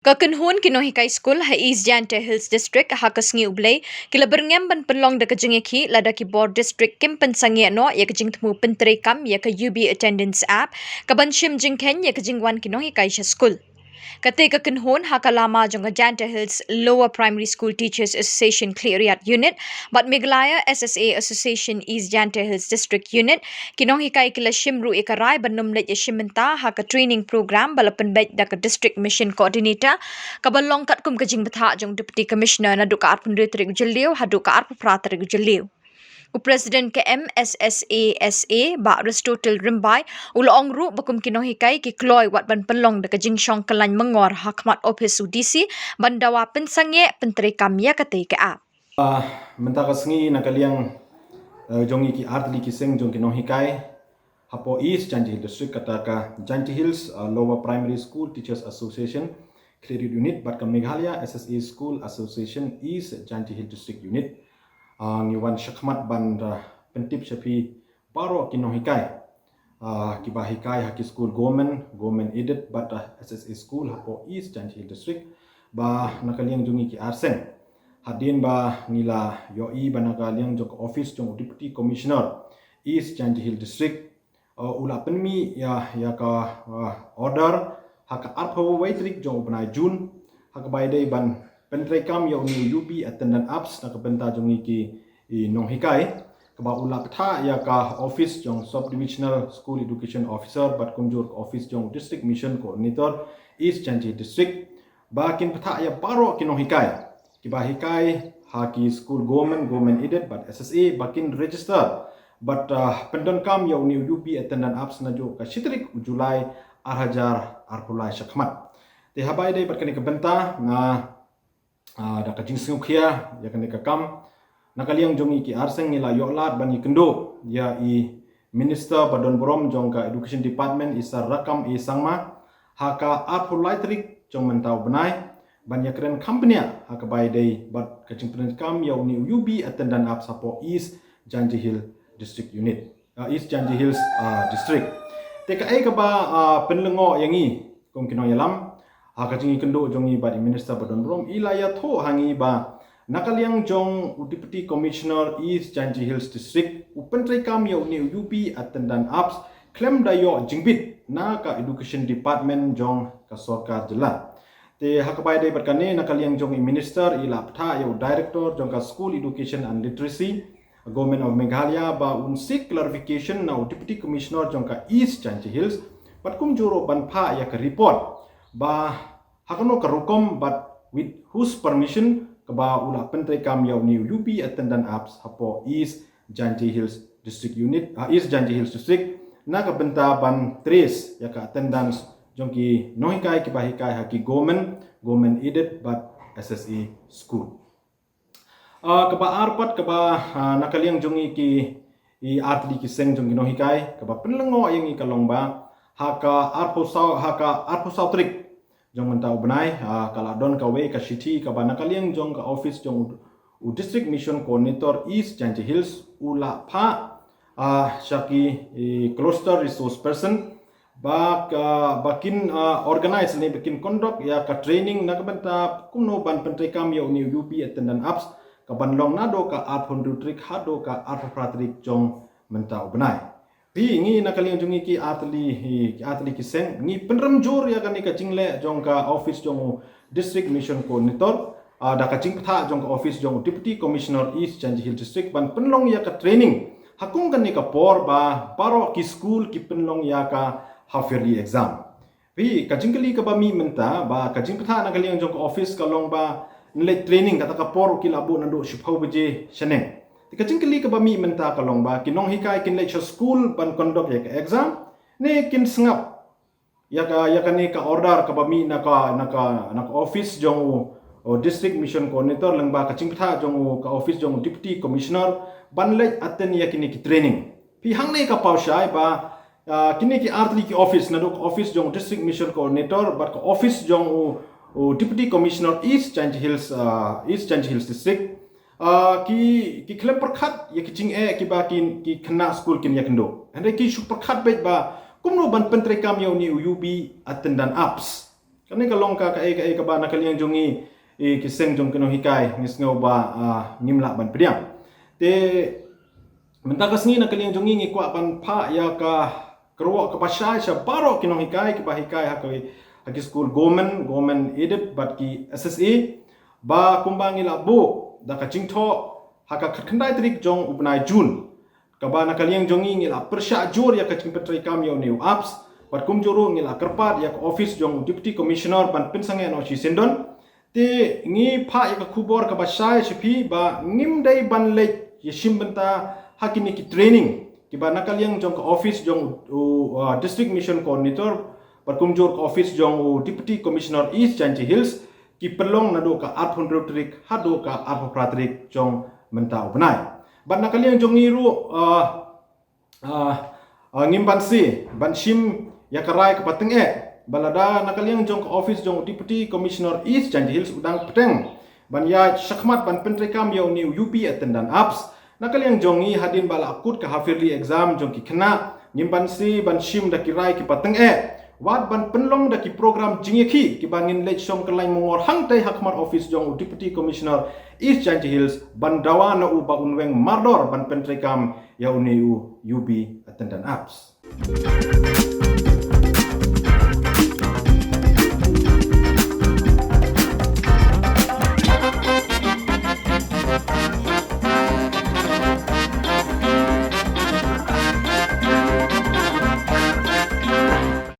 Kakenhun kinohikai school ha East Jante Hills District ha kasngi ublay kila berngem ban penlong da kajengeki lada ki board district kim pensangi no ya kajing temu pentre kam ya ka UB attendance app kaban shim jingken ya kajing wan kinohikai school. Kate kakenhun ha kalama jong Jante Hills Lower Primary School Teachers Association Cleariat Unit but Meghalaya SSA Association East Jante Hills District Unit kinohikai kila shimru ikarai banum let ya shimenta ha ka training program balapan bet da ka district mission coordinator kabalong kat kum kajing betha jong deputy commissioner na duka arpun ritrik jeliu ha duka arpu pratrik jeliu. President ke MSSASA ba Aristotle Rimbai ulong ru bakum kinohikai ki kloy wat ban pelong de kajing syong kelan mengor hakmat office UDC bandawa pensangye pentre kamya kate ke a. Mentaka sengi nakaliang jongi ki artli ki seng jong kinohikai hapo East Janji Hills District kataka Janji Hills Lower Primary School Teachers Association Cleariat Unit bat ka Meghalaya SSA School Association East Janji Hills District Unit ngiwan syakmat ban pentip syafi paro kinohikai kibahikai haki school government aided but SSA School hapo East Janji Hills District ba nakaliang jongi ki arseng hadin ba nila yoi banagaliang jok office jong deputy commissioner East Janji Hills District ula penmi ya ka order haka arpo waitrik jong banai Jun haka baidai ban pentrekam ya uni UB attendant apps na kabenta jong iki nonghikai kaba ula petha ya ka office jong subdivisional school education officer bat kunjur office jong district mission coordinator East Janji District bakin petha ya baro kinonghikai kibahikai haki school government aided but SSA bakin register but pendon kam ya uni UB attendant apps na jo ka shitrik Julai arhajar arpulai syakmat te habai dai batkani ka benta na da ka jingsung khia ya kan ka kam nakaliang jongi ki arseng nila yoklat bani kendo ya minister badon borom jong ka education department isar rakam sangma haka arpulai trik jong mentau benai banyak keren company haka bai dai bat ka jingpren kam ya uni UB attendant apps sapo East Janji Hills District Unit East Janji Hills District teka ka ba penlengo yangi kong kino yalam haka jingi kendo jongi ba minister badon brom ilaya tho hangi ba nakaliang jong deputy commissioner East Janji Hills District upentre kam ya uni UB attendant apps claim dayo jingbit na ka education department jong ka sorkar jela te hakabai dai berkane nakaliang jong minister ila ptha ya director jong ka school education and literacy government of Meghalaya ba unsik clarification na deputy commissioner jong ka East Janji Hills patkum juro banpha ya ka report ba hakono ka rukom but with whose permission ka ba ula pentre kam ya uni UB attendant apps hapo East Janji Hills District Unit East Janji Hills District na ka benta ban trace ya ka attendance jong ki nohikai ki bahikai haki government aided but SSA school kaba arpat kaba nakaliang jongi ki artli ki seng jong nohikai kaba penlengo yang i kalongba haka arpo sautrik jong mentau benai kala don kawe ka city kaba nakaliang jong ka office jong district mission coordinator East Janji Hills ula pha syaki cluster resource person bakin organize ni bakin conduct ya ka training na kabenta kuno ban pentrekam ya uni UB attendant apps ka banlong nado ka arpondutrik hado ka arpratrik jong mentau benai pi ngi nakaliang jongi ki atli ki seng ngi penremjur ya kan ka jingle jong ka office jong district mission coordinator da ka jingpatha jong ka office jong deputy commissioner East Janji Hills District ban penlong ya ka training hakung kan ni ka por ba paro ki school ki penlong ya ka half yearly exam pi ka jingkali ka ba mi menta ba ka jingpatha nakaliang jong ka office ka long ba nilai training kata ka por ki labo nando shipau beje sheneng tika jingkali ka ba mi menta ka long ba kinong hikai kin lecture school ban conduct ya ka exam ne kin sngap ya ka ni ka order ka ba mi na ka office jong district mission coordinator lang ba ka jingpatha jong ka office jong deputy commissioner ban le atten ya kini ki training pi hang ne ka paushai ba kini ki artli ki office na dok office jong district mission coordinator but ka office jong deputy commissioner East Janji Hills District ki klem perkhat ya ki jing ki ba ki kena school kin ya kendo ande ki shuk perkhat bet ba kumno ban pentrekam ya uni UB attendant apps Kani kalong ka ba nakaliang jongi kiseng jong keno hikai ngisngau ba ngimla ban pediam. Te mentakas ngi nakaliang jongi ngi kwa ban pa ya ka kerwa ka pasai sya baro keno hikai ki ba hikai haki school government aided but ki SSA ba kumbangi la bu da ka jingtho haka kendai trik jong ubnai Jun. Ka ba nakaliang jongi ngi la persya jur ya ka jingpetrai kam yo new apps pat kum juru ngi la kerpat ya ka office jong deputy commissioner ban pinsange no chi sendon. Te ngi pa ya kubor ka basai sipi ba ngim dai ban le yeshim benta hakini ki training ki ba nakaliang jong ka office jong district mission coordinator perkumjur ka office jong deputy commissioner East Janji Hills ki pelong nado ka arphon rotrik hado ka arpho pratrik jong menta ubnai ban nakaliang jong ngiru ngim bansi ban shim ya karai ka pateng balada nakaliang jong office jong deputy commissioner East Janji Hills udang peteng ban ya syakmat ban pentrekam ya ni UP attendant apps nakaliang jongi hadin bala akut ka hafirli exam jong ki kena ngimban si ban shim da kirai ki pateng wat ban penlong da ki program jingeki ki bangin lech som kelai mongor hangtai hakmat office jong deputy commissioner East Janji Hills ban dawa na u ba unweng mardor ban pentrekam ya ni UB attendant apps.